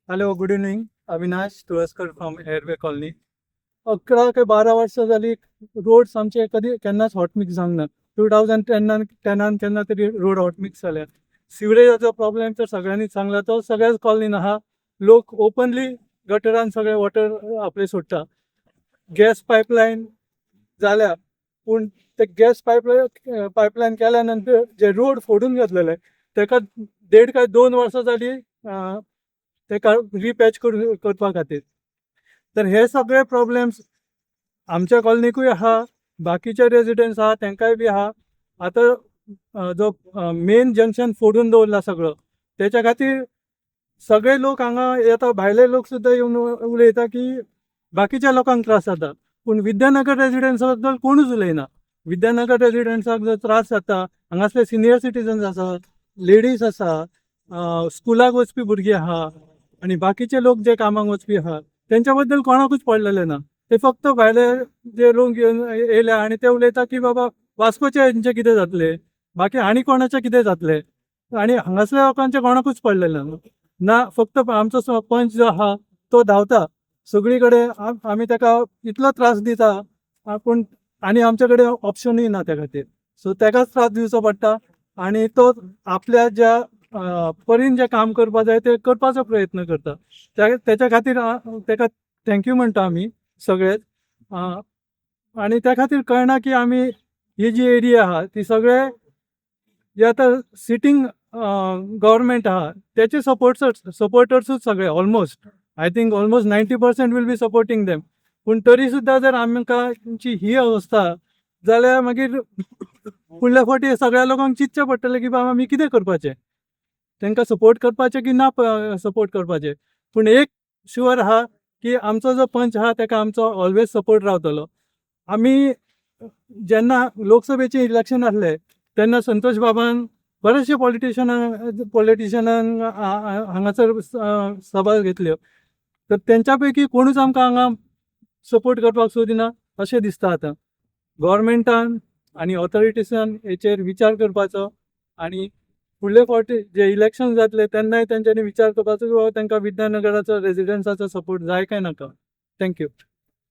Hello, good evening. Avinash Tulaskar from airway colony. 11 ते 12 वर्सां जाली रोड्स आमचे कधी केन्नाच हॉटमिक्स जावंक ना. 2010 केन्ना तरी रोड हॉटमिक्स जाल्या. सिवरेजाचो प्रॉब्लेम तर सगळ्यांनीच सांगला, तो सगळ्याच कॉलनीन आहा. लोक ओपनली गटरान सगळे वॉटर आपले सोडटा. गॅस पायपलायन जाल्या, पूण ते गॅस पायपलायन केल्या नंतर जे रोड फोडून घेतलेले तेका 1.5 काय 2 वर्सां जाली तेका रिपॅच करपा खातीर. तर हे सगळे प्रॉब्लेम्स आमच्या कॉलनीकूय आहा, बाकीचे रेजिडेंट्स आहा तेंकाय बी आहा. आतां जो मेन जंक्शन फोडून दवरला सगळो, तेच्या खातीर सगळे लोक हांगा येता, भायले लोक सुद्दां येवन उलयता की बाकीच्या लोकांक त्रास जाता, पूण विद्यानगर रेजिडेंट्सा बद्दल कोणूच उलयना. विद्यानगर रेजिडेंट्साक जो त्रास जाता, हांगासले सिनियर सिटीजन्स आसा, लेडीज आसा, स्कुलाक वचपी भुरगीं आहा आणि बाकीचे लोक जे कामाक वचपी आहा तेंच्या बद्दल कोणाकूच पडलेले ना. ते फक्त भायले जे लोक घेवन येयल्या आनी ते उलयता की बाबा वास्कोचे हेंचे कितें जातले, बाकी आनी कोणाचें कितें जातलें, आनी हांगासल्या लोकांचें कोणाकूच पडलेलें ना. फक्त आमचो पंच जो आहा तो धांवता सगळी कडेन, आमी ताका इतलो त्रास दिता, पूण आनी आमचे कडेन ऑप्शनूय ना त्या खातीर. सो ताकाच त्रास दिवचो पडटा आनी तो आपल्या ज्या परीन जें काम करपा जाय ते करपाचो प्रयत्न करता. तेच्या खातीर ताका थँक्यू म्हणटा आमी सगळेच. आनी त्या खातीर कळना की आमी ही जी एरिया आहा ती सगळे जे आतां सिटींग गव्हर्मेंट आहा त्याचे सपोर्टर्सूच सगळे almost. I think almost 90% will be supporting them. पूण तरी सुद्दां जर आमची ही अवस्था जाल्यार मागीर फुडल्या फावटी सगळ्या लोकांक चिंतचें पडटलें की बाबा आमी कितें करपाचें, तांकां सपोर्ट करपाचें की ना सपोर्ट करपाचें. पूण एक शुअर आहा की आमचो जो पंच आहा ताका आमचो ऑलवेज सपोर्ट रावतलो. आमी जेन्ना लोकसभेचें इलेक्शन आसलें तेन्ना संतोश बाबान बरेचशे पॉलिटिशनांक हांगासर सभा घेतल्यो, तर तेंच्या पैकी कोणूच आमकां हांगा सपोर्ट करपाक सोदिना अशें दिसता. आतां गव्हर्मेंटान आनी ऑथॉरिटीसान हेचेर विचार करपाचो आनी फुडले फावटी जे इलेक्शन जातले तेन्नाय तेंच्यांनी विचार करपाचो की बाबा तांकां विद्यानगराचो रेजिडेंट्साचो सपोर्ट जाय काय नाका. थँक्यू.